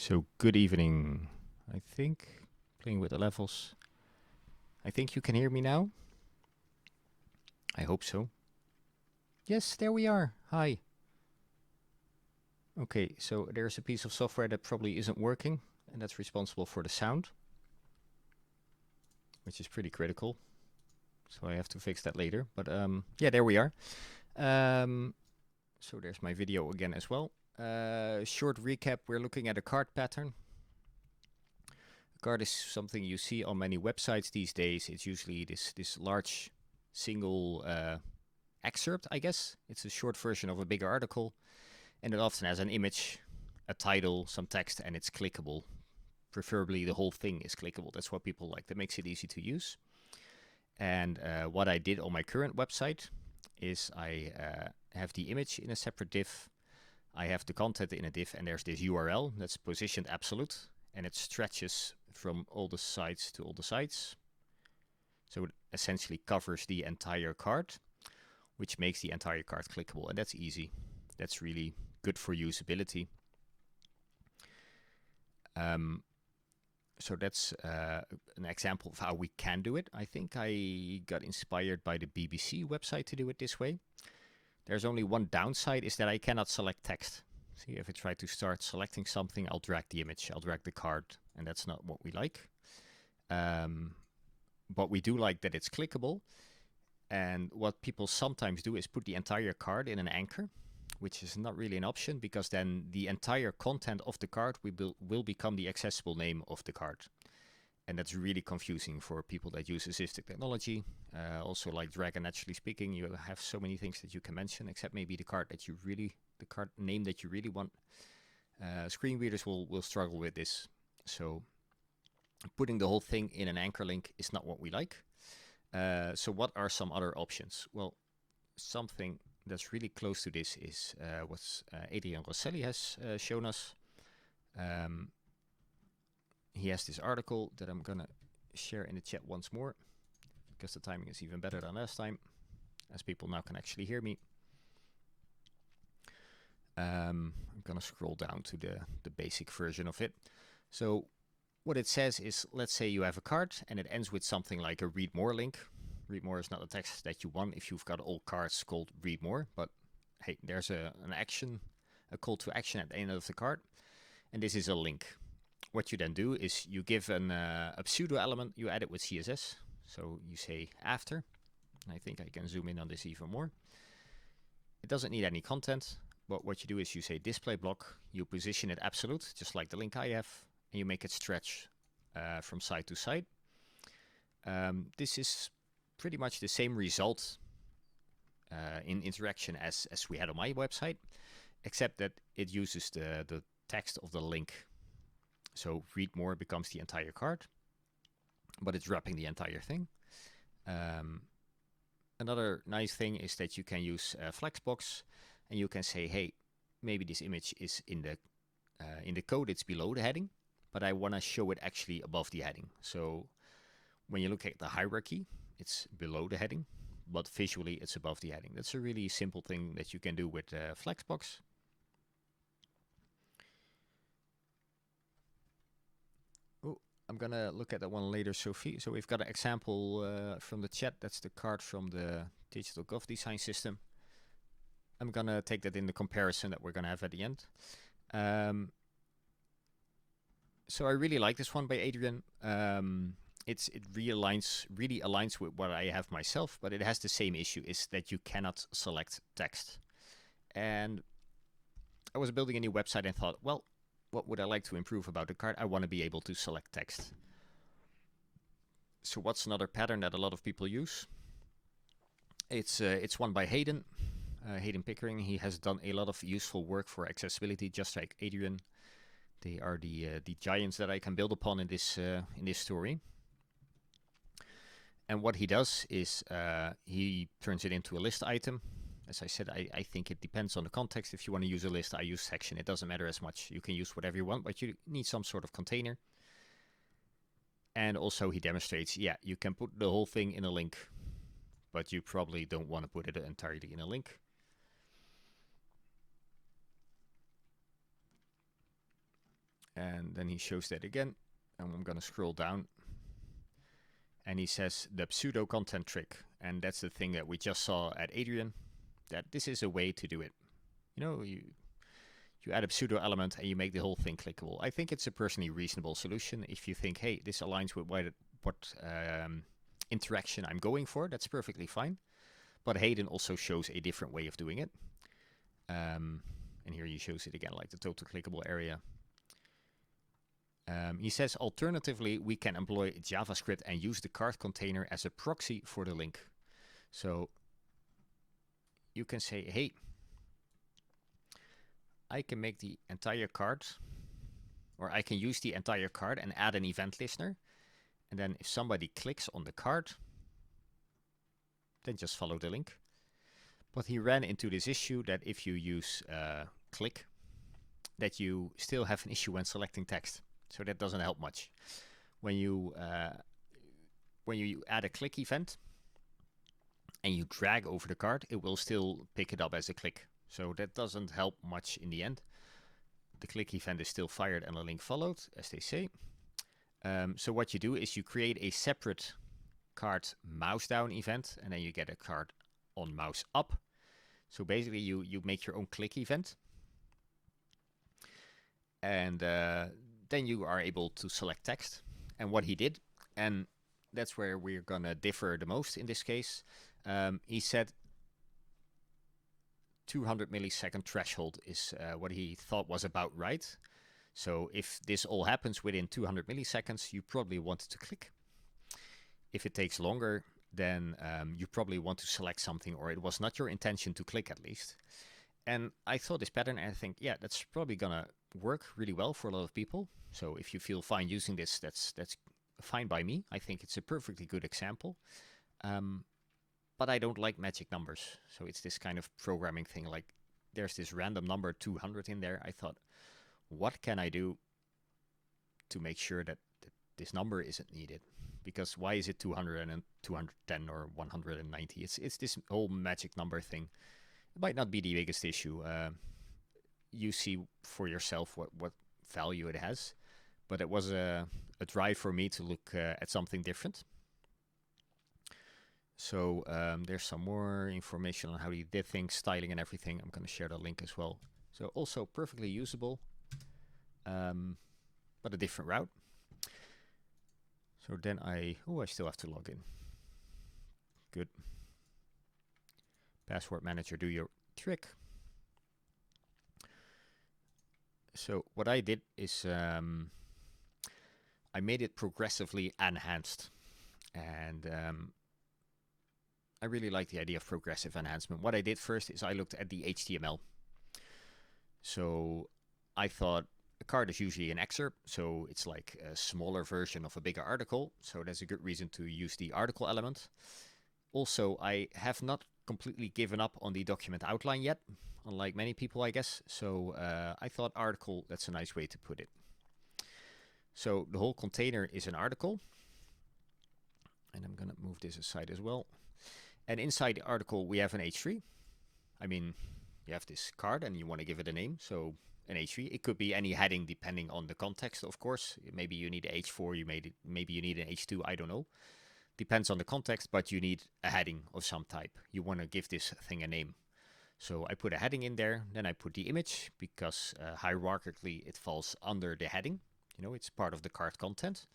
So good evening. I think playing with the levels. I think you can hear me now. I hope so. Yes, there we are. Hi. Okay, so there's a piece of software that probably isn't working, and that's responsible for the sound, which is pretty critical. So I have to fix that later. But yeah, there we are. So there's my video again as well. Short recap, we're looking at a card pattern. A card is something you see on many websites these days. It's usually this large single excerpt, I guess. It's a short version of a bigger article, and it often has an image, a title, some text, and it's clickable. Preferably the whole thing is clickable. That's what people like. That makes it easy to use. And what I did on my current website is I have the image in a separate div. I have the content in a div, and there's this URL that's positioned absolute, and it stretches from all the sides to all the sides. So it essentially covers the entire card, which makes the entire card clickable, and that's easy. That's really good for usability. So that's an example of how we can do it. I think I got inspired by the BBC website to do it this way. There's only one downside, is that I cannot select text. See, if I try to start selecting something, I'll drag the image, I'll drag the card, and that's not what we like. But we do like that it's clickable. And what people sometimes do is put the entire card in an anchor, which is not really an option, because then the entire content of the card will become the accessible name of the card. And that's really confusing for people that use assistive technology. Also, like Dragon, naturally speaking, you have so many things that you can mention, except maybe the card name that you really want. Screen readers will struggle with this. So putting the whole thing in an anchor link is not what we like. So what are some other options? Well, something that's really close to this is what Adrian Rosselli has shown us. He has this article that I'm gonna share in the chat once more, because the timing is even better than last time, as people now can actually hear me. I'm gonna scroll down to the basic version of it. So what it says is, let's say you have a card and it ends with something like a read more link. Read more is not the text that you want if you've got all cards called read more, but hey, there's a call to action at the end of the card, and this is a link. What you then do is you give a pseudo element, you add it with CSS. So you say after. I think I can zoom in on this even more. It doesn't need any content, but what you do is you say display block, you position it absolute, just like the link I have, and you make it stretch from side to side. This is pretty much the same result in interaction as we had on my website, except that it uses the text of the link. So read more becomes the entire card, but it's wrapping the entire thing. Another nice thing is that you can use Flexbox, and you can say, hey, maybe this image is in the code, it's below the heading, but I want to show it actually above the heading. So when you look at the hierarchy, it's below the heading, but visually it's above the heading. That's a really simple thing that you can do with Flexbox. Oh, I'm gonna look at that one later, Sophie. So we've got an example from the chat. That's the card from the Digital Gov Design System. I'm gonna take that in the comparison that we're gonna have at the end. So I really like this one by Adrian. It really aligns with what I have myself, but it has the same issue, is that you cannot select text. And I was building a new website and thought, well, what would I like to improve about the card? I want to be able to select text. So what's another pattern that a lot of people use? It's one by Hayden Pickering. He has done a lot of useful work for accessibility, just like Adrian. They are the giants that I can build upon in this story. And what he does is he turns it into a list item. As I said, I think it depends on the context. If you want to use a list, I use section. It doesn't matter as much. You can use whatever you want, but you need some sort of container. And also he demonstrates, yeah, you can put the whole thing in a link, but you probably don't want to put it entirely in a link. And then he shows that again. And I'm going to scroll down. And he says the pseudo content trick. And that's the thing that we just saw at Adrian, that this is a way to do it. You know, you add a pseudo element and you make the whole thing clickable. I think it's a personally reasonable solution. If you think, hey, this aligns with what interaction I'm going for, that's perfectly fine. But Hayden also shows a different way of doing it. And here he shows it again, like the total clickable area. He says, alternatively, we can employ JavaScript and use the card container as a proxy for the link. So you can say, hey, I can make the entire card, or I can use the entire card and add an event listener. And then if somebody clicks on the card, then just follow the link. But he ran into this issue that if you use click, that you still have an issue when selecting text. So that doesn't help much. When you add a click event and you drag over the card, it will still pick it up as a click. So that doesn't help much in the end. The click event is still fired and a link followed, as they say. So what you do is you create a separate card mouse down event, and then you get a card on mouse up. So basically you make your own click event. And then you are able to select text. And what he did, and that's where we're going to differ the most in this case, he said 200 millisecond threshold is what he thought was about right. So if this all happens within 200 milliseconds, you probably want to click. If it takes longer, then you probably want to select something, or it was not your intention to click at least. And I saw this pattern and I think, yeah, that's probably gonna work really well for a lot of people. So if you feel fine using this, that's fine by me. I think it's a perfectly good example. But I don't like magic numbers. So it's this kind of programming thing, like there's this random number 200 in there. I thought, what can I do to make sure that this number isn't needed? Because why is it 200 and 210 or 190? It's this whole magic number thing. It might not be the biggest issue. You see for yourself what value it has. But it was a drive for me to look at something different. So there's some more information on how he did things, styling and everything. I'm going to share the link as well. So also perfectly usable, but a different route. So then I still have to log in. Good. Password manager, do your trick. So what I did is I made it progressively enhanced. And I really like the idea of progressive enhancement. What I did first is I looked at the HTML. So I thought a card is usually an excerpt, so it's like a smaller version of a bigger article. So that's a good reason to use the article element. Also, I have not completely given up on the document outline yet, unlike many people, I guess. So I thought article, that's a nice way to put it. So the whole container is an article. And I'm going to move this aside as well. And inside the article, we have an H3. I mean, you have this card and you want to give it a name. So an H3, it could be any heading depending on the context, of course. Maybe you need an H4, maybe you need an H2, I don't know. Depends on the context, but you need a heading of some type. You want to give this thing a name. So I put a heading in there, then I put the image because hierarchically it falls under the heading. You know, it's part of the card content.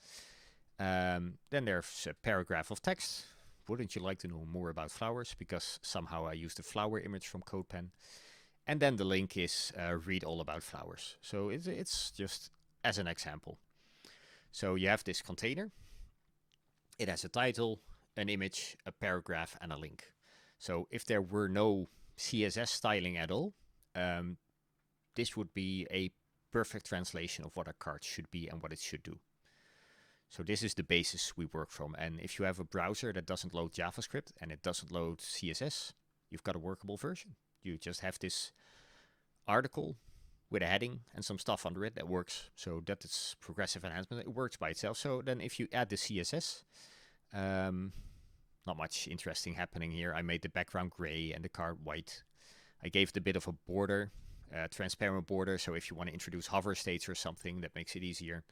Then there's a paragraph of text. Wouldn't you like to know more about flowers? Because somehow I used a flower image from CodePen. And then the link is read all about flowers. So it's just as an example. So you have this container. It has a title, an image, a paragraph, and a link. So if there were no CSS styling at all, this would be a perfect translation of what a card should be and what it should do. So this is the basis we work from. And if you have a browser that doesn't load JavaScript and it doesn't load CSS, you've got a workable version. You just have this article with a heading and some stuff under it that works. So that is progressive enhancement. It works by itself. So then if you add the CSS, not much interesting happening here. I made the background gray and the card white. I gave it a bit of a border. transparent border, so if you want to introduce hover states or something, that makes it easier.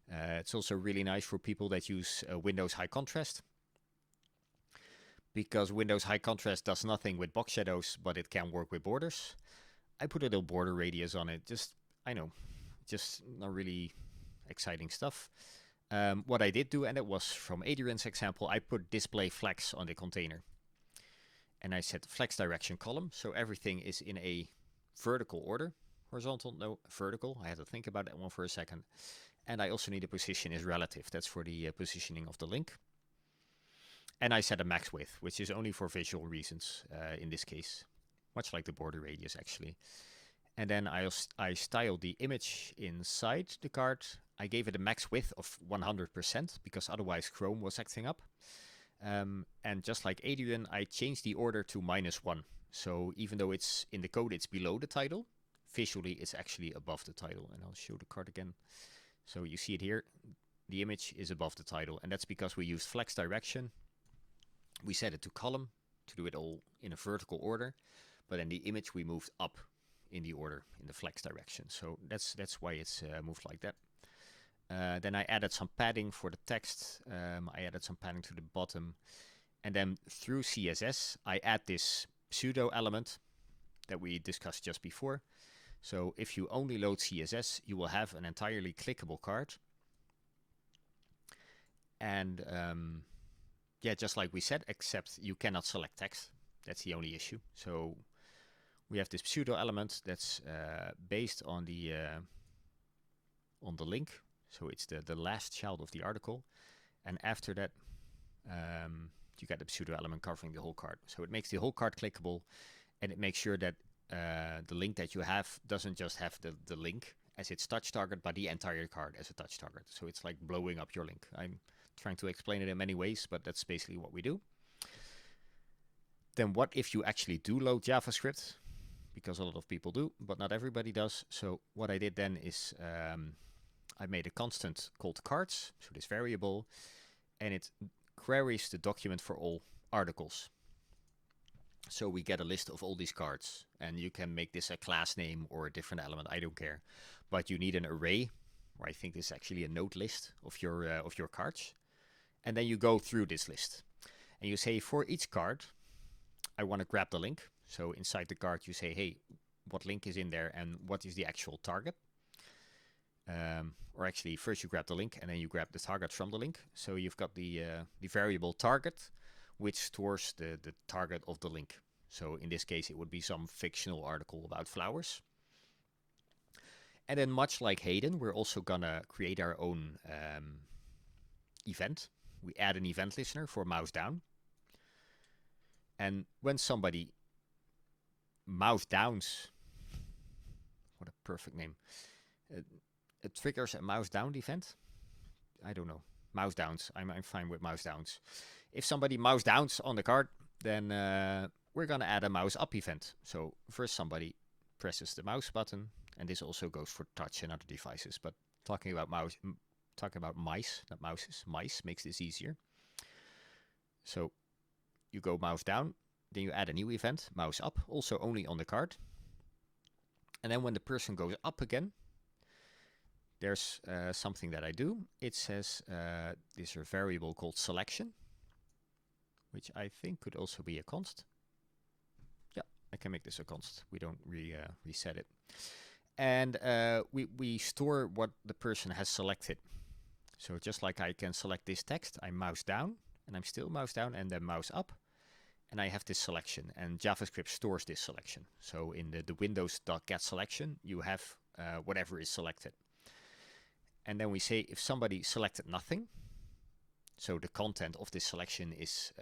It's also really nice for people that use Windows High Contrast, because Windows High Contrast does nothing with box shadows, but it can work with borders. I put a little border radius on it. I know, just not really exciting stuff. What I did do, and it was from Adrian's example, I put display flex on the container. And I set flex direction column, so everything is in a vertical order. Horizontal, no, vertical. I had to think about that one for a second. And I also need a position is relative. That's for the positioning of the link. And I set a max width, which is only for visual reasons in this case, much like the border radius actually. And then I styled the image inside the card. I gave it a max width of 100% because otherwise Chrome was acting up. And just like Adrian, I changed the order to -1. So even though it's in the code, it's below the title, visually it's actually above the title. And I'll show the card again. So you see it here. The image is above the title, and that's because we used flex direction. We set it to column to do it all in a vertical order, but in the image we moved up in the order in the flex direction. So that's why it's moved like that. Then I added some padding for the text. I added some padding to the bottom. And then through CSS, I add this pseudo element that we discussed just before. So if you only load CSS, you will have an entirely clickable card. And yeah, just like we said, except you cannot select text. That's the only issue. So we have this pseudo element that's based on the link. So it's the last child of the article. And after that, you get the pseudo element covering the whole card. So it makes the whole card clickable, and it makes sure that the link that you have doesn't just have the link as its touch target, but the entire card as a touch target. So it's like blowing up your link. I'm trying to explain it in many ways, but that's basically what we do. Then what if you actually do load JavaScript? Because a lot of people do, but not everybody does. So what I did then is I made a constant called cards, so this variable, and it queries the document for all articles. So we get a list of all these cards, and you can make this a class name or a different element, I don't care. But you need an array, or I think this is actually a node list of your cards. And then you go through this list. And you say for each card, I want to grab the link. So inside the card you say, hey, what link is in there and what is the actual target? Or actually, first you grab the link and then you grab the target from the link. So you've got the variable target, which stores the target of the link. So in this case, it would be some fictional article about flowers. And then much like Hayden, we're also gonna create our own event. We add an event listener for mouse down. And when somebody mouse downs, what a perfect name, it triggers a mouse down event. I don't know. Mouse downs. I'm fine with mouse downs. If somebody mouse downs on the card, then we're going to add a mouse up event. So first somebody presses the mouse button, and this also goes for touch and other devices. But talking about mice, not mouses. Mice makes this easier. So you go mouse down, then you add a new event, mouse up, also only on the card. And then when the person goes up again, there's something that I do. It says there's a variable called selection, which I think could also be a const. Yeah, I can make this a const. We don't reset it. And we store what the person has selected. So just like I can select this text, I mouse down, and I'm still mouse down, and then mouse up. And I have this selection, and JavaScript stores this selection. So in the windows.getSelection, you have whatever is selected. And then we say if somebody selected nothing, so the content of this selection is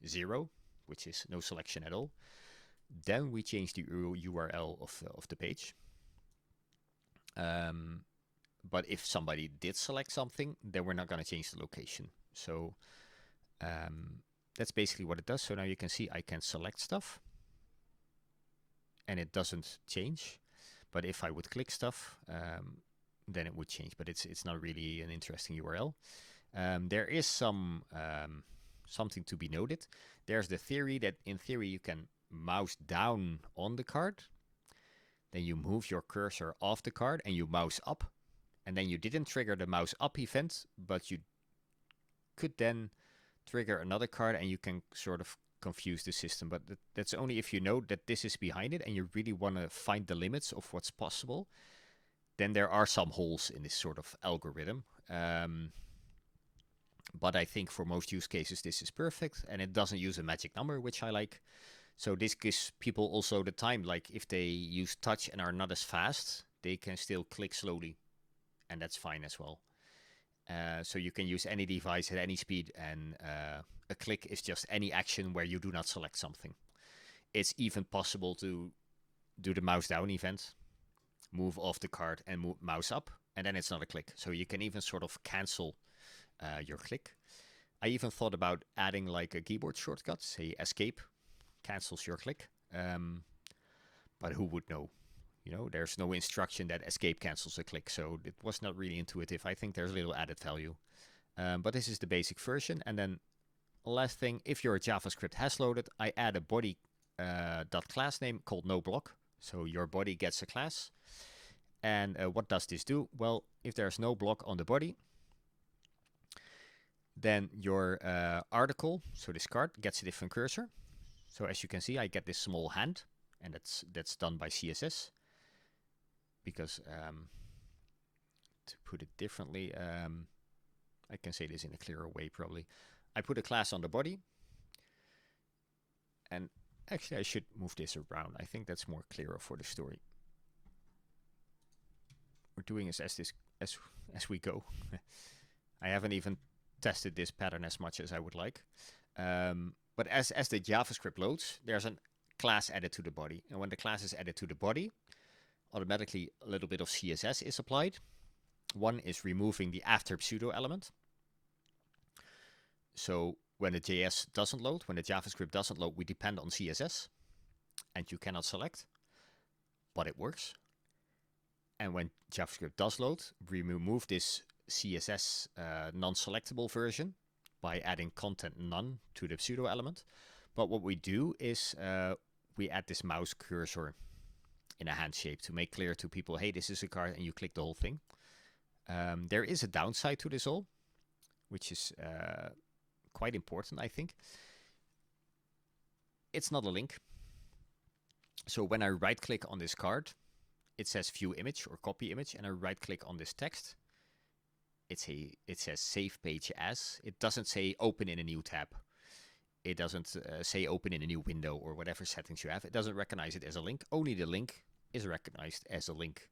0, which is no selection at all, then we change the URL of the page. But if somebody did select something, then we're not going to change the location. So that's basically what it does. So now you can see I can select stuff, and it doesn't change. But if I would click stuff, then it would change, but it's not really an interesting URL. There is something to be noted. There's the theory that in theory you can mouse down on the card. then you move your cursor off the card and you mouse up. And then you didn't trigger the mouse up event, but you could then trigger another card and you can sort of confuse the system. But that's only if you know that this is behind it and you really want to find the limits of what's possible. Then there are some holes in this sort of algorithm. But I think for most use cases, this is perfect. And it doesn't use a magic number, which I like. So this gives people also the time, like if they use touch and are not as fast, they can still click slowly. And that's fine as well. So you can use any device at any speed, and a click is just any action where you do not select something. It's even possible to do the mouse down event, move off the card and move mouse up, and then it's not a click. So you can even sort of cancel your click. I even thought about adding like a keyboard shortcut, say escape, cancels your click. But who would know? You know, there's no instruction that escape cancels a click, so it was not really intuitive. I think there's a little added value. But this is the basic version. And then last thing, if your JavaScript has loaded, I add a body .class name called noBlock. So your body gets a class. And what does this do? Well, if there's no block on the body, then your article, so this card, gets a different cursor. So as you can see, I get this small hand, and that's done by CSS. Because to put it differently, I can say this in a clearer way probably. I put a class on the body, and actually I should move this around. I think that's more clearer for the story. We're doing this as we go. I haven't even tested this pattern as much as I would like. But as the JavaScript loads, there's a class added to the body, and when the class is added to the body, automatically a little bit of CSS is applied. One is removing the after pseudo element. So when the JS doesn't load, when the JavaScript doesn't load, we depend on CSS, and you cannot select, but it works. And when JavaScript does load, we remove this CSS non-selectable version by adding content none to the pseudo element. But what we do is we add this mouse cursor in a hand shape to make clear to people, hey, this is a card, and you click the whole thing. There is a downside to this all, which is quite important, I think. It's not a link. So when I right-click on this card, it says view image or copy image, and I right-click on this text. It says save page as. It doesn't say open in a new tab. It doesn't say open in a new window or whatever settings you have. It doesn't recognize it as a link. Only the link is recognized as a link.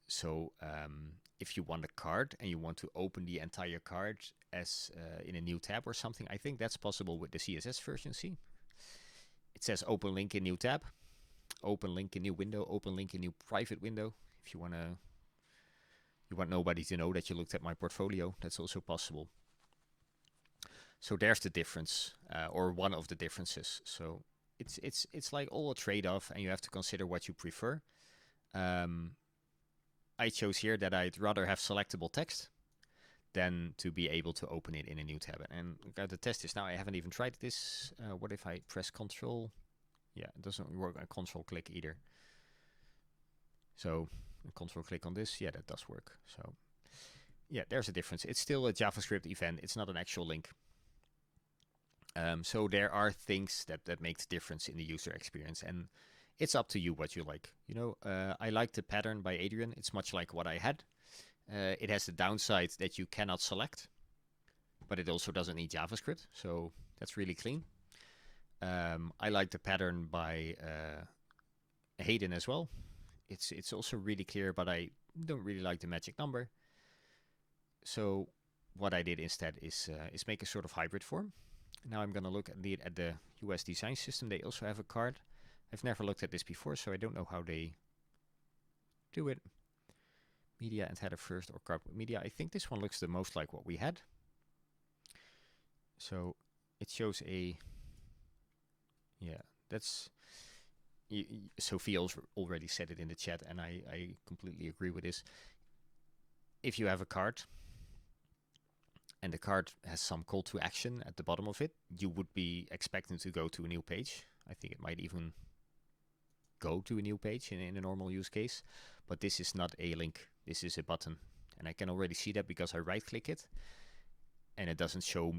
So if you want a card and you want to open the entire card as in a new tab or something, I think that's possible with the CSS version C. It says open link in new tab, open link in new window, open link in new private window. If you want nobody to know that you looked at my portfolio, that's also possible. So there's the difference, or one of the differences. So it's like all a trade-off, and you have to consider what you prefer. I chose here that I'd rather have selectable text than to be able to open it in a new tab. And I'm going to test this now. I haven't even tried this. What if I press Control? Yeah, it doesn't work on Control click either. So Control click on this. Yeah, that does work. So yeah, there's a difference. It's still a JavaScript event. It's not an actual link. So there are things that make the difference in the user experience, and it's up to you what you like. You know, I like the pattern by Adrian. It's much like what I had. It has the downside that you cannot select, but it also doesn't need JavaScript, so that's really clean. I like the pattern by Hayden as well. It's also really clear, but I don't really like the magic number. So what I did instead is make a sort of hybrid form. Now I'm going to look at the US design system. They also have a card. I've never looked at this before, so I don't know how they do it. Media and header first, or card media. I think this one looks the most like what we had. So it shows a, yeah, that's, Sophie already said it in the chat, and I completely agree with this. If you have a card, and the card has some call to action at the bottom of it, you would be expecting to go to a new page. I think it might even go to a new page in a normal use case. But this is not a link. This is a button. And I can already see that because I right click it and it doesn't show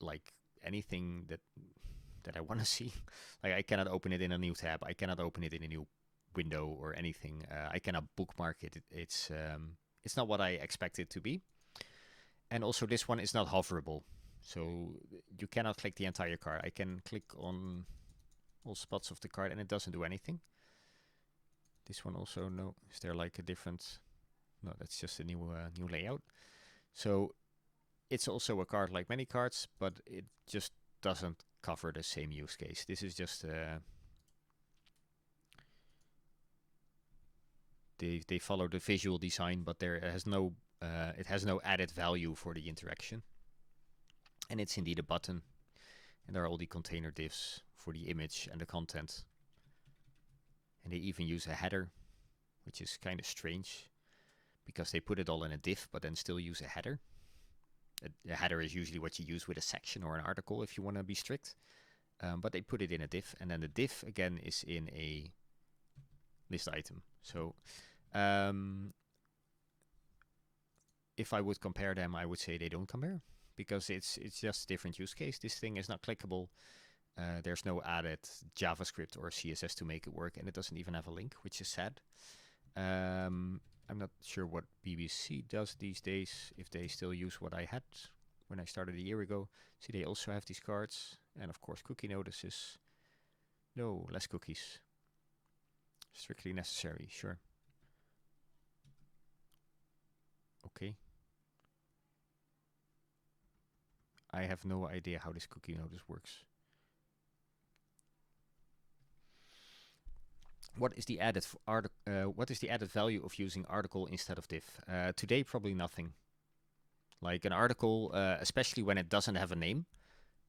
like anything that I want to see. Like I cannot open it in a new tab. I cannot open it in a new window or anything. I cannot bookmark it. It's not what I expect it to be. And also this one is not hoverable. So you cannot click the entire card. I can click on all spots of the card and it doesn't do anything. This one also, no. Is there like a different? No, that's just a new layout. So it's also a card like many cards, but it just doesn't cover the same use case. This is just they follow the visual design, but there has no it has no added value for the interaction. And it's indeed a button, and there are all the container divs for the image and the content. And they even use a header, which is kind of strange because they put it all in a div, but then still use a header. A header is usually what you use with a section or an article if you want to be strict. But they put it in a div, and then the div again is in a list item. So if I would compare them, I would say they don't compare because it's just a different use case. This thing is not clickable. There's no added JavaScript or CSS to make it work, and it doesn't even have a link, which is sad. I'm not sure what BBC does these days, if they still use what I had when I started a year ago. See, they also have these cards, and of course cookie notices. No, less cookies. Strictly necessary, sure. Okay. I have no idea how this cookie notice works. What is the added value of using article instead of div? Today, probably nothing. Like an article, especially when it doesn't have a name.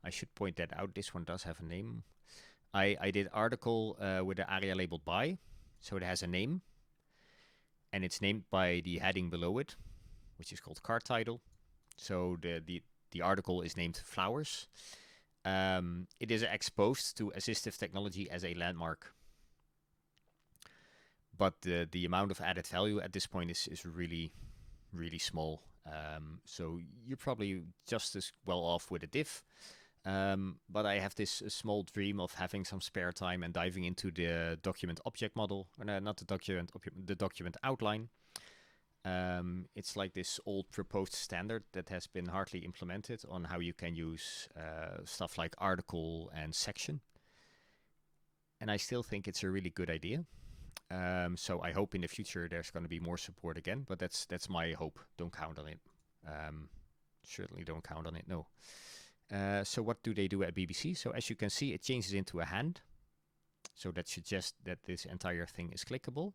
I should point that out. This one does have a name. I did article with the area labeled by, so it has a name, and it's named by the heading below it, which is called card title. So the article is named flowers. It is exposed to assistive technology as a landmark. But the amount of added value at this point is really, really small. So you're probably just as well off with a div. But I have this small dream of having some spare time and diving into the document object model. Not the document object, the document outline. It's like this old proposed standard that has been hardly implemented on how you can use stuff like article and section. And I still think it's a really good idea. So I hope in the future there's going to be more support again, but that's my hope. Don't count on it. Certainly don't count on it, no. So what do they do at BBC? So as you can see, it changes into a hand. So that suggests that this entire thing is clickable.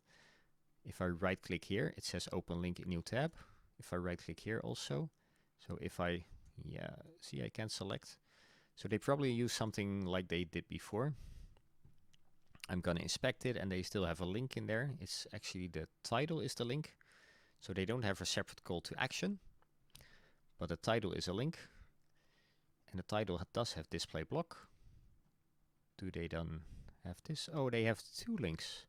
If I right click here, it says open link in new tab. If I right click here also. So if I, see I can select. So they probably use something like they did before. I'm gonna inspect it and they still have a link in there. It's actually the title is the link. So they don't have a separate call to action, but the title is a link. And the title does have display block. Do they then have this? Oh, they have two links.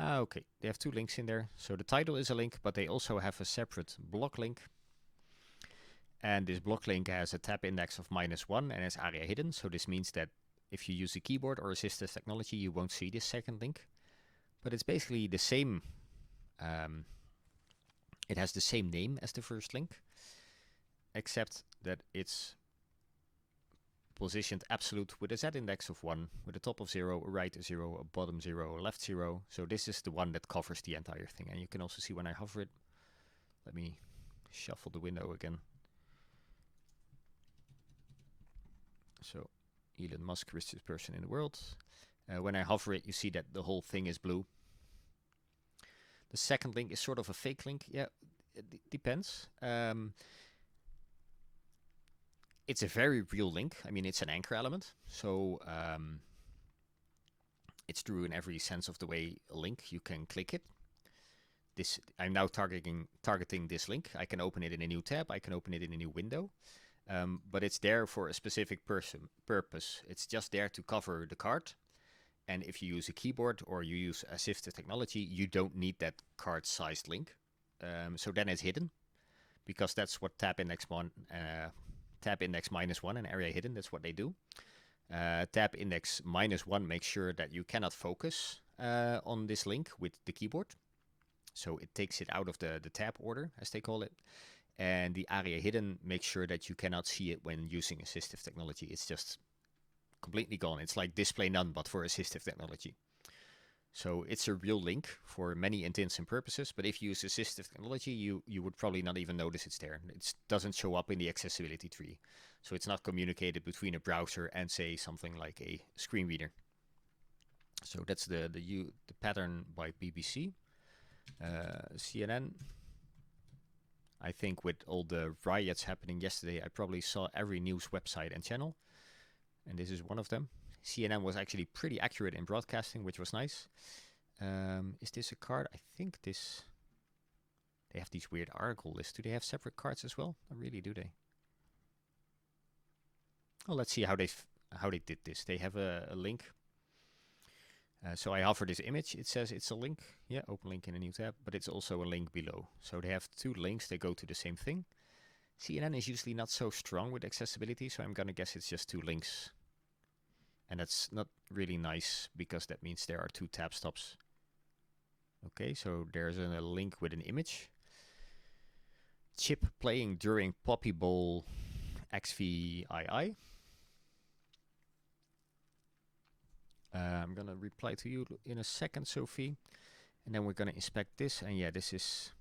Okay, they have two links in there. So the title is a link, but they also have a separate block link. And this block link has a tab index of -1 and is area hidden. So this means that if you use a keyboard or assistive technology, you won't see this second link. But it's basically the same. It has the same name as the first link, except that it's positioned absolute with a z-index of 1, with a top of 0, a right 0, a bottom 0, a left 0. So this is the one that covers the entire thing. And you can also see when I hover it. Let me shuffle the window again. So Elon Musk, richest person in the world. When I hover it, you see that the whole thing is blue. The second link is sort of a fake link. Yeah, it depends. It's a very real link. I mean, it's an anchor element. So it's true in every sense of the way a link. You can click it. I'm now targeting this link. I can open it in a new tab. I can open it in a new window. But it's there for a specific purpose. It's just there to cover the card. And if you use a keyboard or you use assistive technology, you don't need that card-sized link. So then it's hidden, because that's what tab index -1 and area hidden, that's what they do. Tab index -1 makes sure that you cannot focus on this link with the keyboard. So it takes it out of the tab order, as they call it. And the area hidden makes sure that you cannot see it when using assistive technology. It's just completely gone. It's like display none, but for assistive technology. So it's a real link for many intents and purposes, but if you use assistive technology, you would probably not even notice it's there. It doesn't show up in the accessibility tree. So it's not communicated between a browser and, say, something like a screen reader. So that's the pattern by BBC. CNN. I think with all the riots happening yesterday, I probably saw every news website and channel. And this is one of them. CNN was actually pretty accurate in broadcasting, which was nice. Is this a card? I think this... They have these weird article lists. Do they have separate cards as well? Not really, do they? Well, let's see how they did this. They have a link. So I hover this image. It says it's a link. Yeah, open link in a new tab. But it's also a link below. So they have two links. They go to the same thing. CNN is usually not so strong with accessibility, so I'm going to guess it's just two links. And that's not really nice, because that means there are two tab stops. Okay, so there's a link with an image. Chip playing during Poppy Bowl XVII. I'm going to reply to you in a second, Sophie. And then we're going to inspect this. And yeah, this is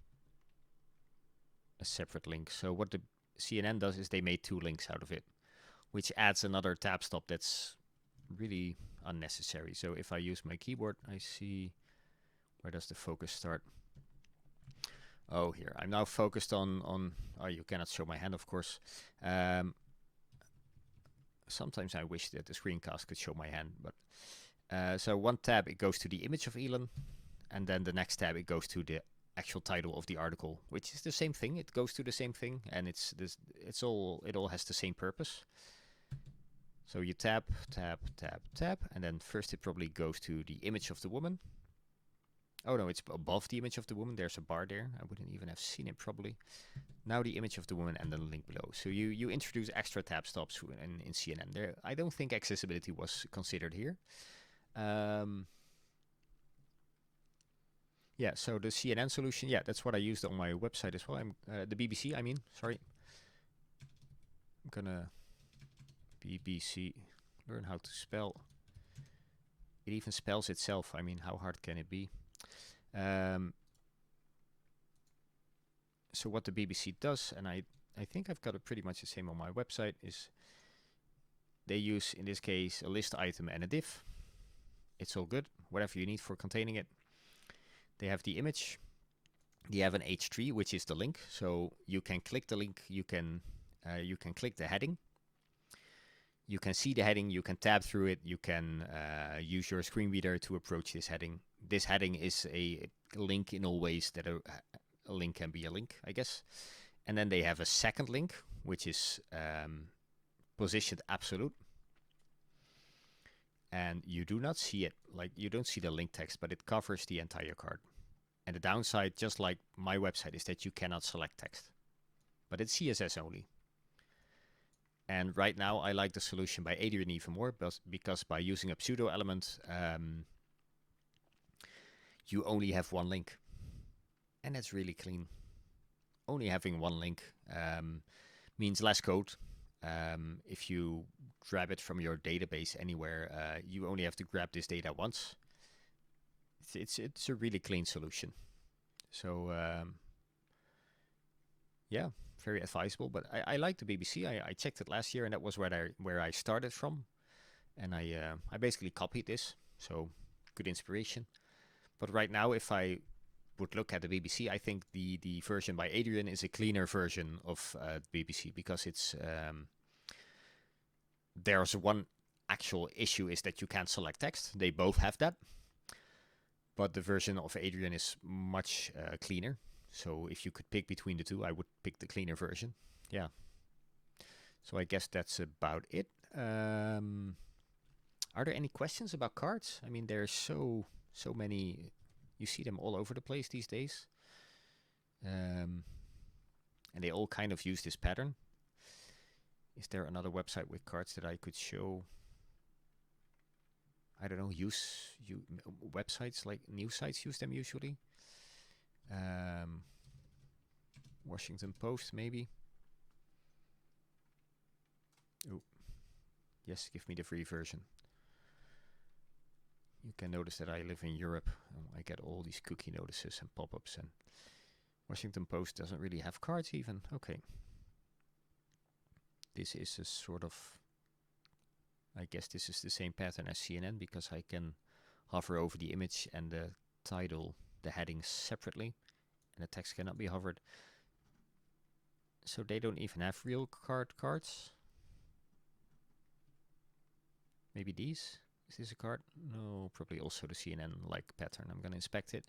a separate link. So what the CNN does is they made two links out of it, which adds another tab stop that's really unnecessary. So if I use my keyboard, I see, where does the focus start? Oh, here. I'm now focused on oh, you cannot show my hand, of course. Sometimes I wish that the screencast could show my hand, but so one tab, it goes to the image of Elon, and then the next tab, it goes to the actual title of the article, which is the same thing. It goes to the same thing, and it all has the same purpose. So you tap, tap, tap, tap, and then first it probably goes to the image of the woman. Oh no, it's above the image of the woman. There's a bar there. I wouldn't even have seen it probably. Now the image of the woman and then the link below. So you introduce extra tab stops in CNN. There, I don't think accessibility was considered here. Yeah, so the CNN solution, yeah, that's what I used on my website as well. The BBC, I mean, sorry. I'm gonna BBC, learn how to spell. It even spells itself. I mean, how hard can it be? So what the BBC does, and I think I've got it pretty much the same on my website, is they use, in this case, a list item and a div. It's all good, whatever you need for containing it. They have the image. They have an H3, which is the link. So you can click the link. You can click the heading. You can see the heading. You can tab through it. You can use your screen reader to approach this heading. This heading is a link in all ways that a link can be a link, I guess. And then they have a second link, which is positioned absolute. And you do not see it, like you don't see the link text, but it covers the entire card. And the downside, just like my website, is that you cannot select text, but it's CSS only. And right now I like the solution by Adrian even more, because by using a pseudo element, you only have one link. And that's really clean. Only having one link means less code. If you grab it from your database anywhere, you only have to grab this data once. It's a really clean solution. So yeah, very advisable. But I like the BBC. I checked it last year, and that was where I started from. And I basically copied this. So good inspiration. But right now, if I would look at the BBC, I think the version by Adrian is a cleaner version of the BBC, because it's there's one actual issue, is that you can't select text. They both have that, but the version of Adrian is much cleaner. So if you could pick between the two, I would pick the cleaner version. Yeah. So I guess that's about it. Are there any questions about cards? I mean, there's so many. You see them all over the place these days. And they all kind of use this pattern. Is there another website with cards that I could show? I don't know, websites like news sites use them usually. Washington Post, maybe. Oh, yes, give me the free version. You can notice that I live in Europe. I get all these cookie notices and pop-ups, and Washington Post doesn't really have cards even. Okay. This is a sort of, I guess this is the same pattern as CNN because I can hover over the image and the title, the headings separately, and the text cannot be hovered. So they don't even have real cards. Maybe these? Is this a card? No, probably also the CNN-like pattern. I'm going to inspect it.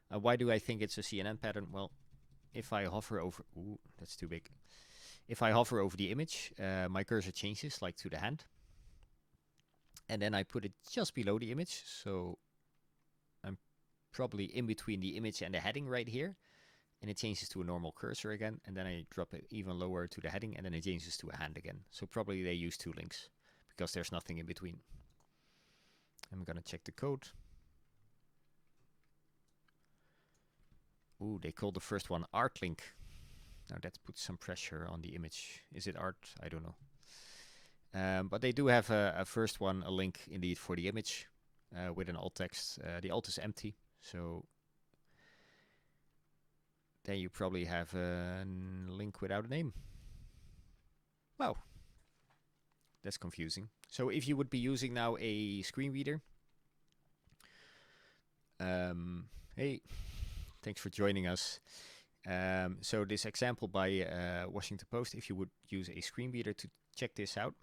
Why do I think it's a CNN pattern? Well, if I hover over... Ooh, that's too big. If I hover over the image, my cursor changes, like to the hand. And then I put it just below the image. So I'm probably in between the image and the heading right here. And it changes to a normal cursor again. And then I drop it even lower to the heading. And then it changes to a hand again. So probably they use two links because there's nothing in between. I'm going to check the code. Ooh, they call the first one art link. Now that puts some pressure on the image. Is it art? I don't know. But they do have a first one, a link indeed for the image with an alt text. The alt is empty, so then you probably have a link without a name. Wow, that's confusing. So if you would be using now a screen reader, hey, thanks for joining us. So this example by Washington Post, if you would use a screen reader to check this out,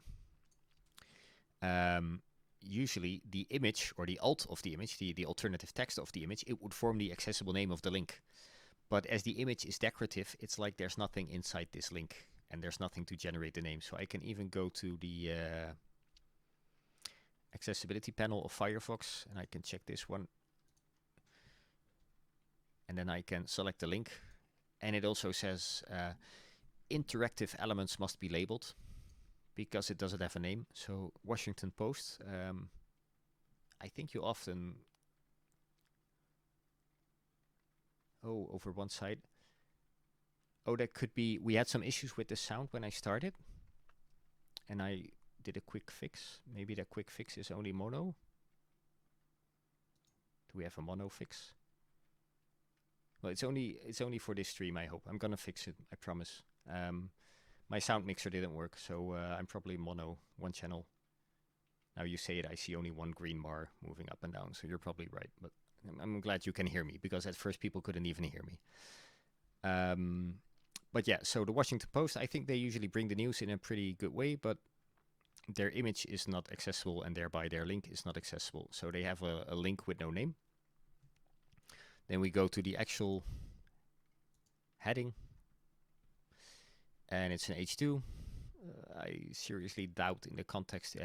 usually the image or the alt of the image, the alternative text of the image, it would form the accessible name of the link. But as the image is decorative, it's like there's nothing inside this link and there's nothing to generate the name. So I can even go to the accessibility panel of Firefox and I can check this one. And then I can select the link. And it also says interactive elements must be labeled because it doesn't have a name. So Washington Post, I think you often... Oh, over one side. Oh, that could be... We had some issues with the sound when I started. And I did a quick fix. Maybe that quick fix is only mono. Do we have a mono fix? Well, it's only for this stream, I hope. I'm gonna fix it, I promise. My sound mixer didn't work, so I'm probably mono, one channel. Now you say it, I see only one green bar moving up and down, so you're probably right. But I'm glad you can hear me, because at first people couldn't even hear me. But yeah, so the Washington Post, I think they usually bring the news in a pretty good way, but their image is not accessible, and thereby their link is not accessible. So they have a link with no name. Then we go to the actual heading, and it's an H2. I seriously doubt in the context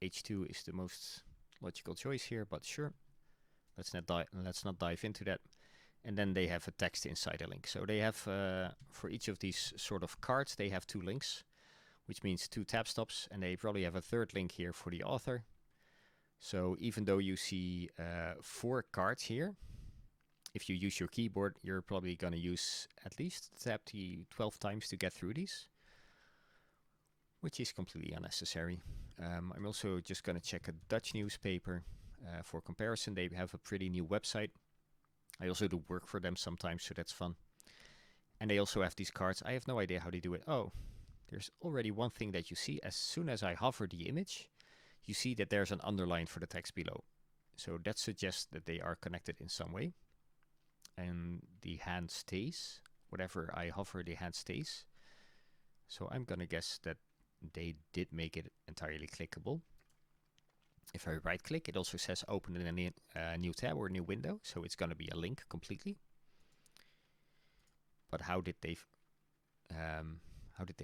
H2 is the most logical choice here, but sure. Let's not dive into that. And then they have a text inside a link. So they have, for each of these sort of cards, they have two links, which means two tab stops, and they probably have a third link here for the author. So even though you see 4 cards here, if you use your keyboard, you're probably going to use at least tab key 12 times to get through these, which is completely unnecessary. I'm also just going to check a Dutch newspaper for comparison. They have a pretty new website. I also do work for them sometimes, so that's fun. And they also have these cards. I have no idea how they do it. Oh, there's already one thing that you see. As soon as I hover the image, you see that there's an underline for the text below. So that suggests that they are connected in some way. And the hand stays. Whatever I hover, the hand stays. So I'm going to guess that they did make it entirely clickable. If I right click, it also says open in a new tab or a new window. So it's going to be a link completely. But how did they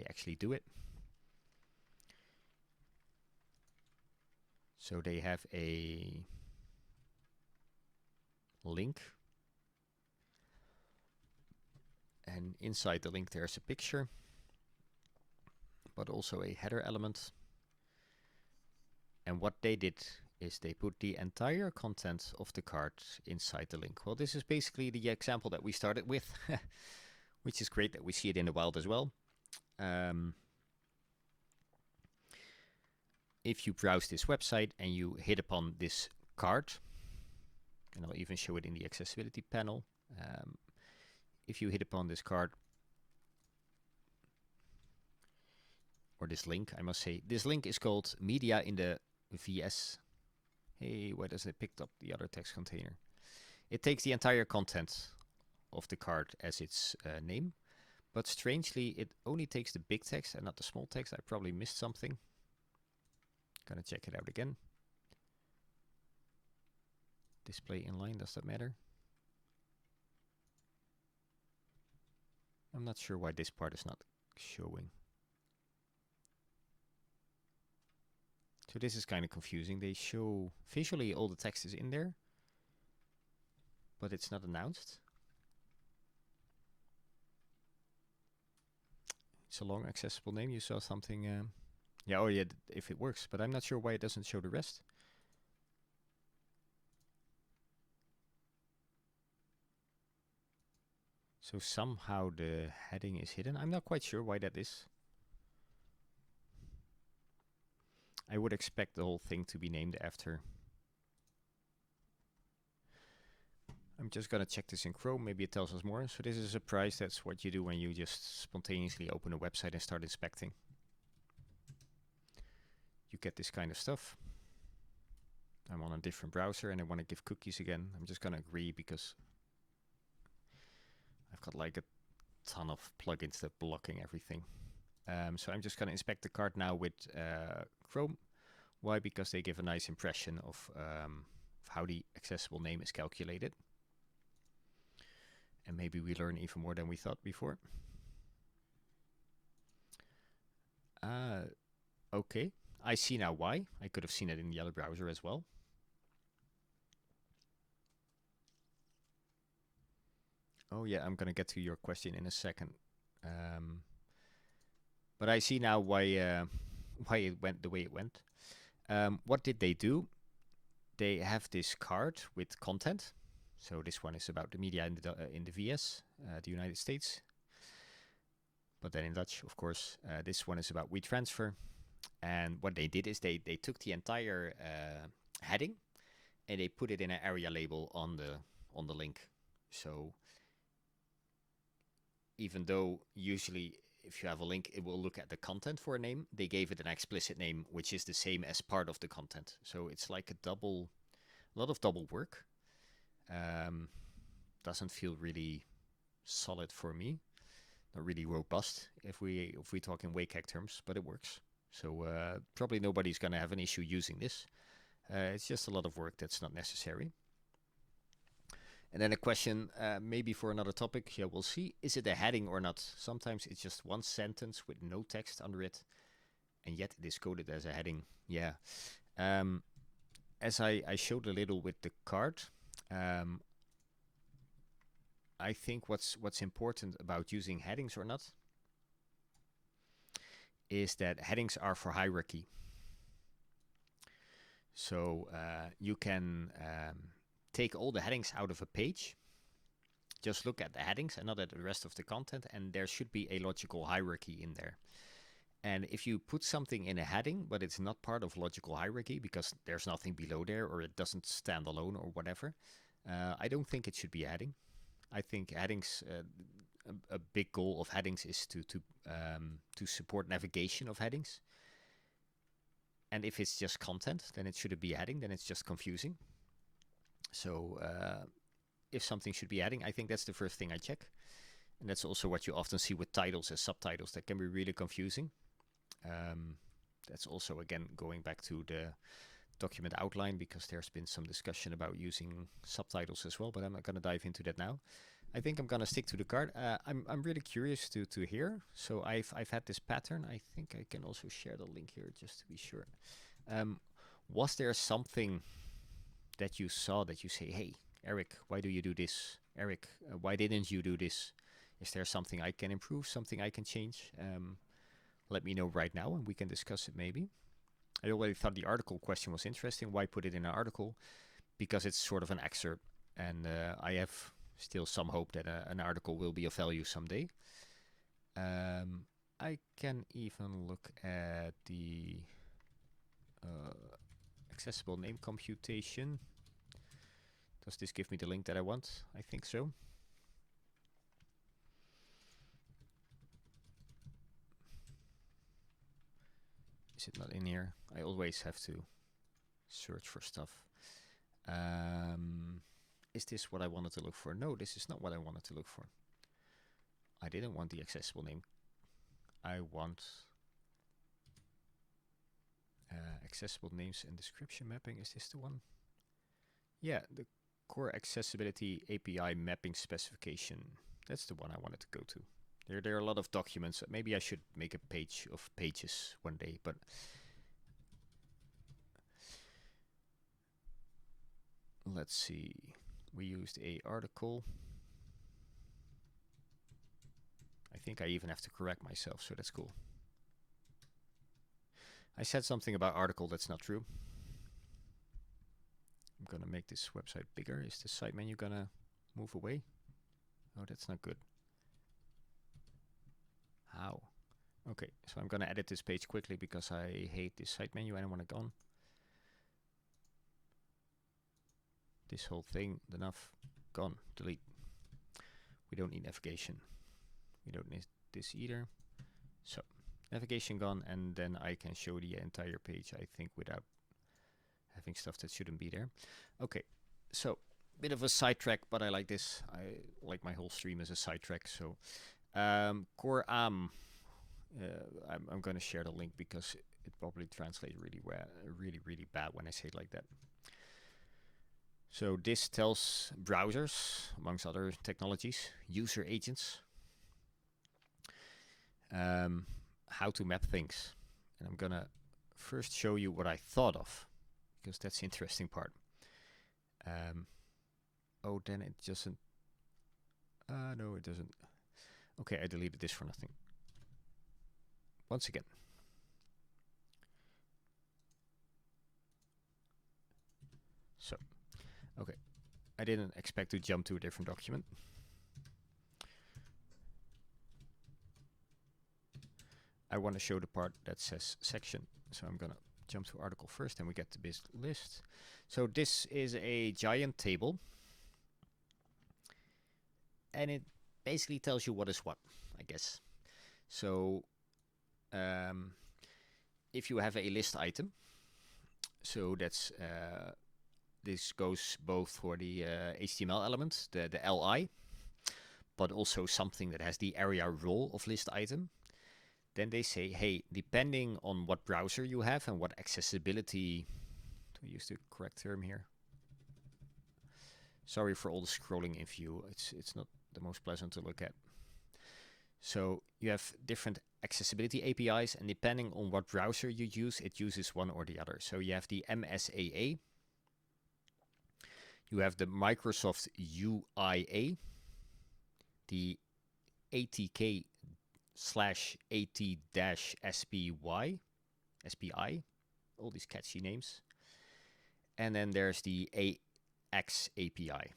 actually do it? So they have a link, and inside the link there's a picture, but also a header element. And what they did is they put the entire content of the card inside the link. Well, this is basically the example that we started with, which is great that we see it in the wild as well. If you browse this website and you hit upon this card, and I'll even show it in the accessibility panel. If you hit upon this card, or this link, I must say, this link is called Media in the VS. Hey, why doesn't it pick up the other text container? It takes the entire content of the card as its name, but strangely, it only takes the big text and not the small text. I probably missed something. Gonna check it out again. Display inline, does that matter? I'm not sure why this part is not showing. So this is kind of confusing. They show visually all the text is in there, but it's not announced. It's a long accessible name. You saw something. Yeah, oh yeah, if it works, but I'm not sure why it doesn't show the rest. So somehow the heading is hidden. I'm not quite sure why that is. I would expect the whole thing to be named after. I'm just gonna check this in Chrome, maybe it tells us more. So this is a surprise, that's what you do when you just spontaneously open a website and start inspecting. You get this kind of stuff. I'm on a different browser and I want to give cookies again. I'm just gonna agree because I've got like a ton of plugins that blocking everything. So I'm just gonna inspect the card now with Chrome. Why? Because they give a nice impression of how the accessible name is calculated. And maybe we learn even more than we thought before. Okay, I see now why. I could have seen it in the other browser as well. Oh yeah, I'm gonna get to your question in a second. But I see now why it went the way it went. What did they do? They have this card with content. So this one is about the media in the VS, the United States. But then in Dutch, of course, this one is about WeTransfer. And what they did is they took the entire heading and they put it in an area label on the link. So even though usually if you have a link, it will look at the content for a name, they gave it an explicit name, which is the same as part of the content. So it's like a lot of double work. Doesn't feel really solid for me. Not really robust if we talk in WCAG terms, but it works. So probably nobody's gonna have an issue using this. It's just a lot of work that's not necessary. And then a question, maybe for another topic, yeah, we'll see. Is it a heading or not? Sometimes it's just one sentence with no text under it, and yet it is coded as a heading. Yeah. As I showed a little with the card, I think what's important about using headings or not is that headings are for hierarchy. So you can take all the headings out of a page, just look at the headings and not at the rest of the content, and there should be a logical hierarchy in there. And if you put something in a heading, but it's not part of logical hierarchy because there's nothing below there or it doesn't stand alone or whatever, I don't think it should be a heading. I think headings, a big goal of headings is to support navigation of headings. And if it's just content, then it shouldn't be a heading, then it's just confusing. So if something should be a heading, I think that's the first thing I check. And that's also what you often see with titles as subtitles that can be really confusing. That's also, again, going back to the document outline because there's been some discussion about using subtitles as well, but I'm not going to dive into that now. I think I'm going to stick to the card. I'm really curious to hear. So I've had this pattern. I think I can also share the link here just to be sure. Was there something that you saw that you say, hey, Eric, why do you do this? Eric, why didn't you do this? Is there something I can improve, something I can change? Let me know right now and we can discuss it maybe. I already thought the article question was interesting. Why put it in an article? Because it's sort of an excerpt, and I have still some hope that an article will be of value someday. I can even look at the accessible name computation. Does this give me the link that I want? I think so. Is it not in here? I always have to search for stuff. Is this what I wanted to look for? No, this is not what I wanted to look for. I didn't want the accessible name. I want accessible names and description mapping. Is this the one? Yeah, the Core Accessibility API Mapping Specification. That's the one I wanted to go to. There are a lot of documents. Maybe I should make a page of pages one day, but let's see. We used a article. I think I even have to correct myself, so that's cool. I said something about article that's not true. I'm gonna make this website bigger. Is the side menu gonna move away? Oh, that's not good. How? Okay, so I'm gonna edit this page quickly because I hate this side menu and I want it gone. This whole thing, enough, gone, delete. We don't need navigation. We don't need this either. So, navigation gone, and then I can show the entire page, I think, without having stuff that shouldn't be there. Okay, so, bit of a sidetrack, but I like this. I like my whole stream as a sidetrack, so... CORE-AAM. I'm going to share the link because it probably translates really well, really bad when I say it like that. So this tells browsers, amongst other technologies, user agents, how to map things. And I'm going to first show you what I thought of, because that's the interesting part. Oh, then it doesn't... no, it doesn't... Okay, I deleted this for nothing. Once again. So, okay. I didn't expect to jump to a different document. I want to show the part that says section. So I'm going to jump to article first, and we get the biz list. So this is a giant table. And it basically tells you what is what, I guess. So if you have a list item, so that's this goes both for the HTML element, the li, but also something that has the area role of list item. Then they say, hey, depending on what browser you have and what accessibility, to use the correct term here. Sorry for all the scrolling in view. It's not the most pleasant to look at. So you have different accessibility APIs, and depending on what browser you use, it uses one or the other. So you have the MSAA, you have the Microsoft UIA, the ATK/AT-SPI, all these catchy names. And then there's the AX API.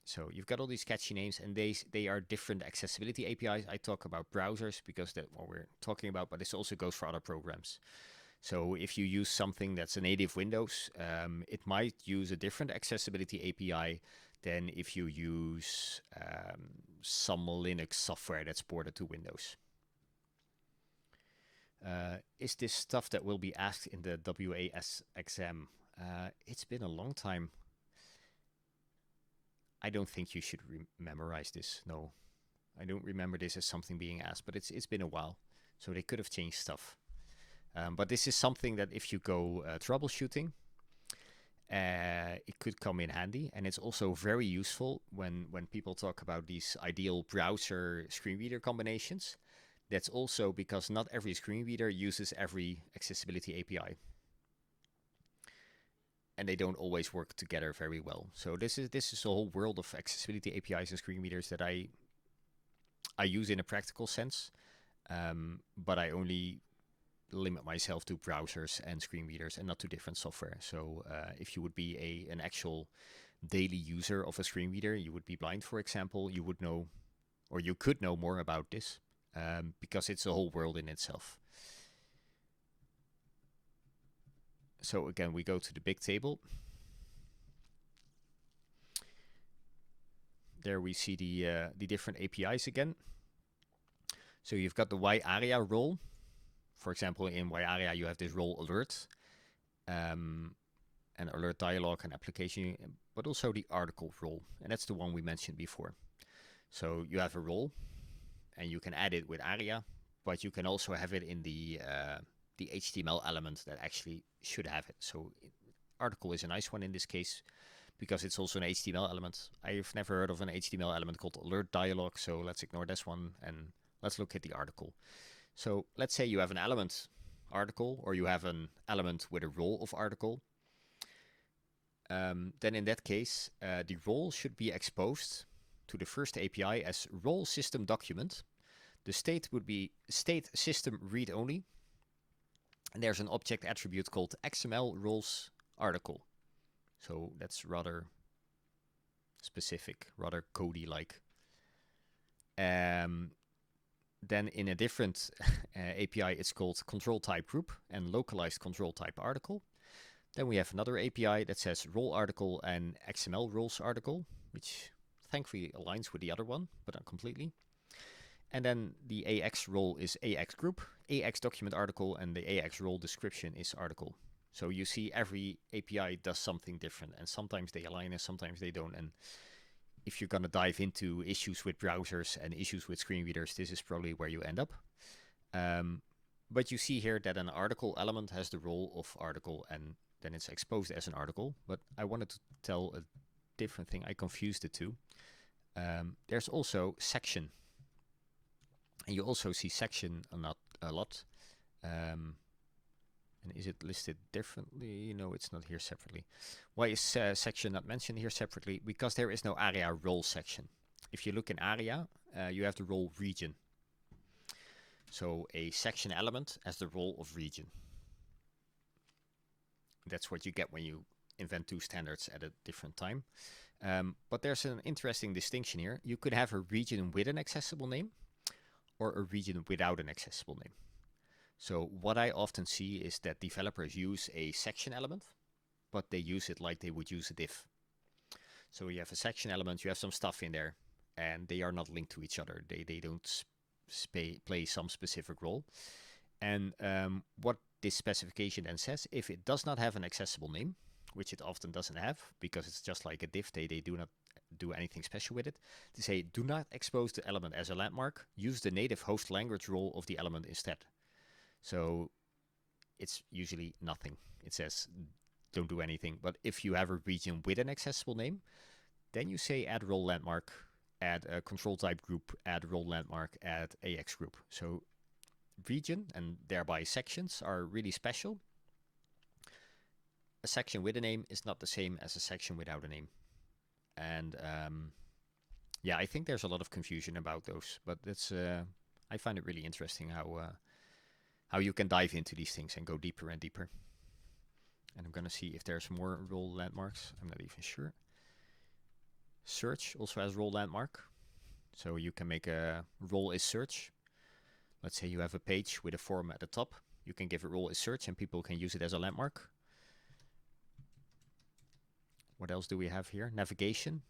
So you've got all these catchy names, and they are different accessibility APIs. I talk about browsers because that's what we're talking about, but this also goes for other programs. So if you use something that's a native Windows, it might use a different accessibility API than if you use some Linux software that's ported to Windows. Is this stuff that will be asked in the WAS exam? It's been a long time. I don't think you should memorize this. No, I don't remember this as something being asked, but it's been a while, so they could have changed stuff. But this is something that if you go troubleshooting, it could come in handy, and it's also very useful when people talk about these ideal browser screen reader combinations. That's also because not every screen reader uses every accessibility API. and they don't always work together very well. So this is a whole world of accessibility APIs and screen readers that I use in a practical sense, but I only limit myself to browsers and screen readers and not to different software. So if you would be an actual daily user of a screen reader, you would be blind, for example, you would know, or you could know more about this, because it's a whole world in itself. So again, we go to the big table. There we see the different APIs again. So you've got the IAAP role. For example, in IAAP you have this role alert, and alert dialog and application, but also the article role, and that's the one we mentioned before. So you have a role, and you can add it with ARIA, but you can also have it in the HTML element that actually should have it. So article is a nice one in this case, because it's also an HTML element. I've never heard of an HTML element called alert dialog, so let's ignore this one and let's look at the article. So let's say you have an element article, or you have an element with a role of article. Then in that case, the role should be exposed to the first API as role system document. The state would be state system read only. And there's an object attribute called XML roles article. So that's rather specific, rather Cody-like. Then in a different API, it's called control type group and localized control type article. Then we have another API that says role article and XML roles article, which thankfully aligns with the other one, but not completely. And then the AX role is AX group, AX document article, and the AX role description is article. So you see every API does something different, and sometimes they align and sometimes they don't. And if you're going to dive into issues with browsers and issues with screen readers, this is probably where you end up. But you see here that an article element has the role of article, and then it's exposed as an article. But I wanted to tell a different thing. I confused the two. There's also section. And you also see section a lot. And is it listed differently? No, it's not here separately. Why is section not mentioned here separately? Because there is no ARIA role section. If you look in ARIA, you have the role region. So a section element has the role of region. That's what you get when you invent two standards at a different time. But there's an interesting distinction here. You could have a region with an accessible name or a region without an accessible name. So what I often see is that developers use a section element, but they use it like they would use a div. So you have a section element, you have some stuff in there, and they are not linked to each other. They don't play some specific role. And what this specification then says, if it does not have an accessible name, which it often doesn't have, because it's just like a div, they do not do anything special with it. They say, do not expose the element as a landmark. Use the native host language role of the element instead. So it's usually nothing. It says, don't do anything. But if you have a region with an accessible name, then you say add role landmark, add a control type group, add role landmark, add AX group. So region and thereby sections are really special. A section with a name is not the same as a section without a name. And yeah, I think there's a lot of confusion about those, but that's I find it really interesting how you can dive into these things and go deeper and deeper. And I'm going to see if there's more role landmarks. I'm not even sure. Search also has role landmark. So you can make a role is search. Let's say you have a page with a form at the top. You can give it role is search and people can use it as a landmark. What else do we have here? Navigation,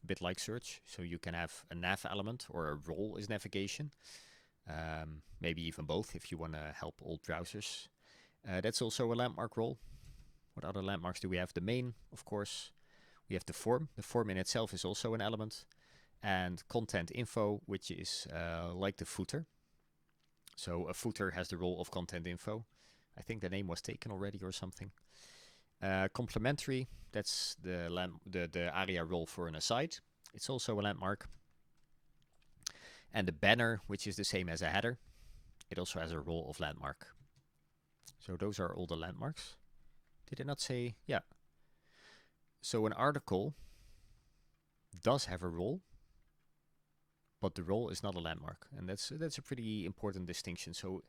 a bit like search. So you can have a nav element or a role is navigation. Maybe even both if you want to help old browsers. That's also a landmark role. What other landmarks do we have? The main, of course. We have the form. The form in itself is also an element. And content info, which is like the footer. So a footer has the role of content info. I think the name was taken already or something. Complementary, that's the ARIA role for an aside. It's also a landmark. And the banner, which is the same as a header, it also has a role of landmark. So those are all the landmarks. Did I not say? Yeah. So an article does have a role, but the role is not a landmark, and that's a pretty important distinction. So,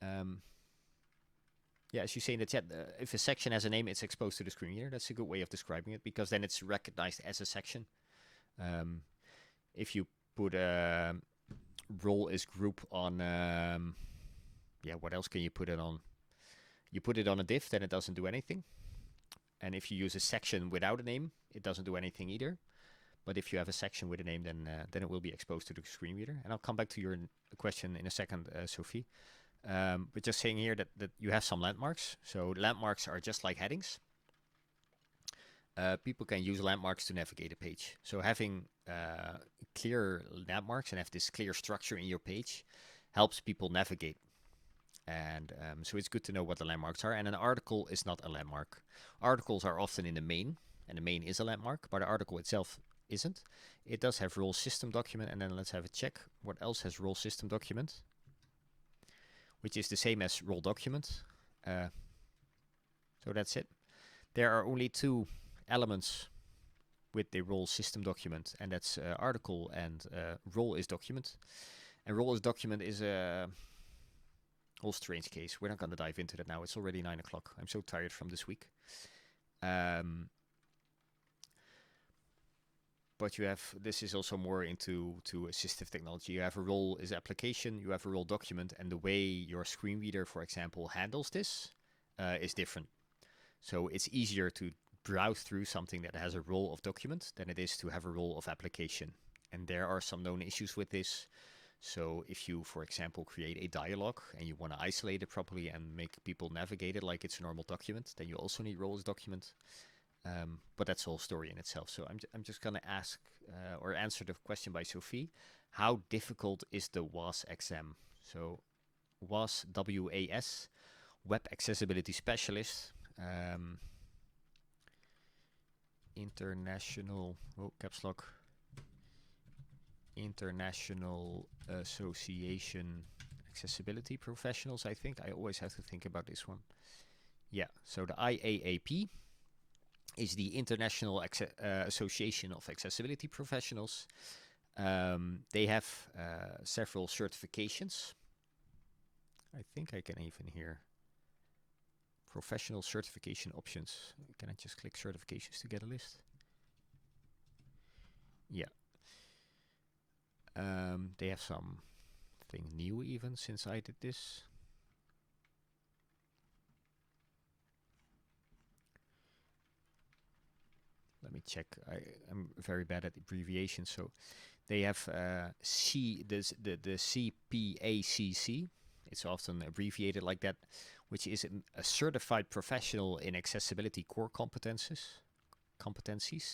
yeah, as you say in the chat, if a section has a name, it's exposed to the screen reader. That's a good way of describing it, because then it's recognized as a section. If you put a role is group on, yeah, what else can you put it on? You put it on a div, then it doesn't do anything. And if you use a section without a name, it doesn't do anything either. But if you have a section with a name, then it will be exposed to the screen reader. And I'll come back to your question in a second, Sophie. But just saying here that you have some landmarks. So landmarks are just like headings. People can use landmarks to navigate a page. So having clear landmarks and have this clear structure in your page helps people navigate. And so it's good to know what the landmarks are. And an article is not a landmark. Articles are often in the main, and the main is a landmark, but the article itself isn't. It does have role system document, and then let's have a check. What else has role system document? Which is the same as role document. So that's it. There are only two elements with the role system document, and that's article and role is document. And role is document is a whole strange case. We're not going to dive into that now. It's already 9 o'clock. I'm so tired from this week. But you have, this is also more into assistive technology. You have a role is application, you have a role document, and the way your screen reader, for example, handles this is different. So it's easier to browse through something that has a role of document than it is to have a role of application. And there are some known issues with this. So if you, for example, create a dialogue and you want to isolate it properly and make people navigate it like it's a normal document, then you also need role as document. But that's a whole story in itself. So I'm just going to ask or answer the question by Sophie. How difficult is the WAS exam? So WAS, W-A-S, Web Accessibility Specialist. International, caps lock. International Association Accessibility Professionals, I think. I always have to think about this one. Yeah, so the IAAP is the International Association of Accessibility Professionals. They have several certifications. I think I can even hear professional certification options. Can I just click certifications to get a list? Yeah. They have something new even since I did this. Let me check. I'm very bad at abbreviations. So they have the CPACC. It's often abbreviated like that, which is a certified professional in accessibility core competencies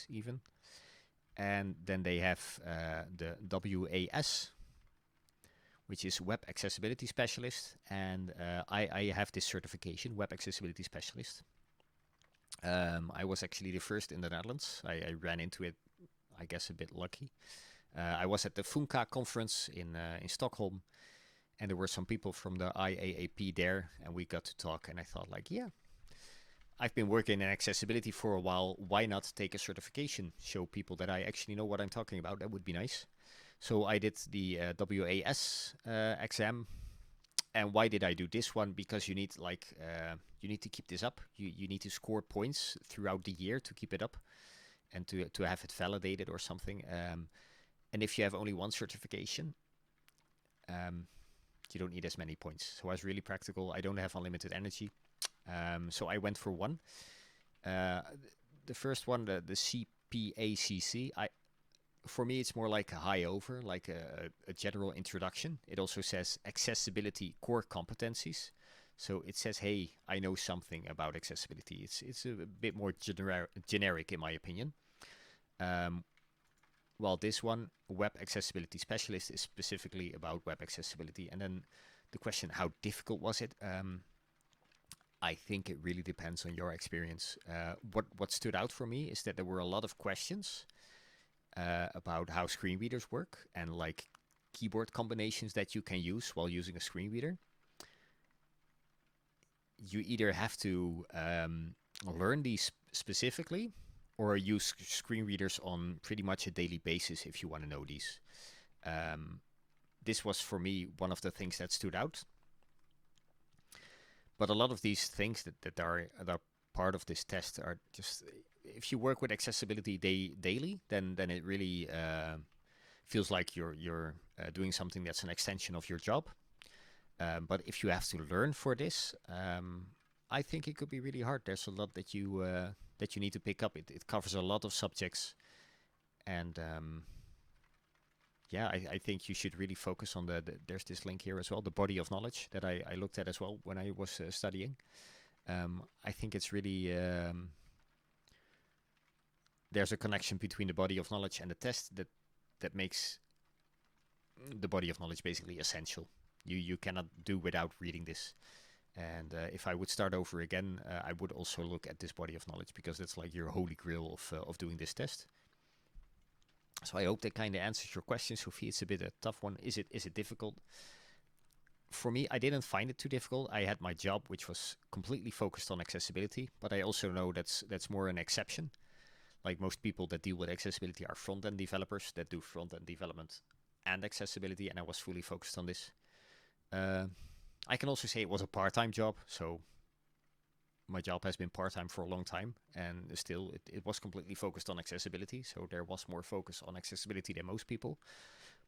even. And then they have the WAS, which is Web Accessibility Specialist. And I have this certification, Web Accessibility Specialist. I was actually the first in the Netherlands. I ran into it, I guess, a bit lucky. I was at the Funka conference in Stockholm, and there were some people from the IAAP there, and we got to talk, and I thought, like, yeah, I've been working in accessibility for a while. Why not take a certification? Show people that I actually know what I'm talking about. That would be nice. So I did the WAS exam. And why did I do this one? Because you need you need to keep this up. You need to score points throughout the year to keep it up and to have it validated or something. And if you have only one certification, you don't need as many points. So I was really practical. I don't have unlimited energy. So I went for one. The first one, the CPACC, for me, it's more like a high over, like a general introduction. It also says accessibility core competencies. So it says, hey, I know something about accessibility. It's a bit more generic in my opinion. While this one, Web Accessibility Specialist, is specifically about web accessibility. And then the question, how difficult was it? I think it really depends on your experience. What stood out for me is that there were a lot of questions about how screen readers work and like keyboard combinations that you can use while using a screen reader. You either have to learn these specifically or use screen readers on pretty much a daily basis if you want to know these. This was for me one of the things that stood out. But a lot of these things that are part of this test are just, if you work with accessibility daily, then it really feels like you're doing something that's an extension of your job. But if you have to learn for this, I think it could be really hard. There's a lot that you need to pick up. It covers a lot of subjects, and yeah, I think you should really focus on there's this link here as well, the body of knowledge that I looked at as well when I was studying. I think it's really, there's a connection between the body of knowledge and the test that makes the body of knowledge basically essential. You cannot do without reading this. And if I would start over again, I would also look at this body of knowledge, because it's like your holy grail of doing this test. So I hope that kind of answers your question, Sophie. It's a bit a tough one. Is it difficult? For me, I didn't find it too difficult. I had my job, which was completely focused on accessibility, but I also know that's more an exception. Like, most people that deal with accessibility are front-end developers that do front-end development and accessibility, and I was fully focused on this. I can also say it was a part-time job, so my job has been part-time for a long time, and still it was completely focused on accessibility, so there was more focus on accessibility than most people,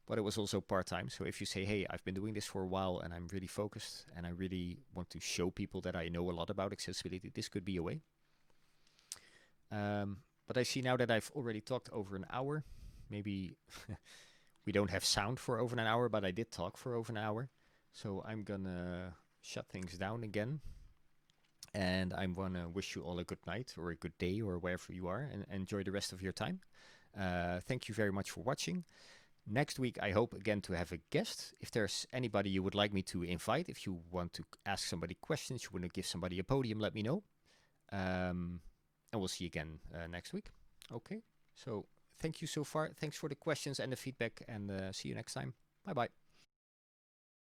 but it was also part-time. So if you say, hey, I've been doing this for a while and I'm really focused and I really want to show people that I know a lot about accessibility, this could be a way. But I see now that I've already talked over an hour. Maybe we don't have sound for over an hour, but I did talk for over an hour. So I'm gonna shut things down again. And I'm gonna wish you all a good night or a good day or wherever you are, and enjoy the rest of your time. Thank you very much for watching. Next week, I hope again to have a guest. If there's anybody you would like me to invite, if you want to ask somebody questions, you want to give somebody a podium, let me know. And we'll see you again next week. Okay, so thank you so far. Thanks for the questions and the feedback, and see you next time. Bye-bye.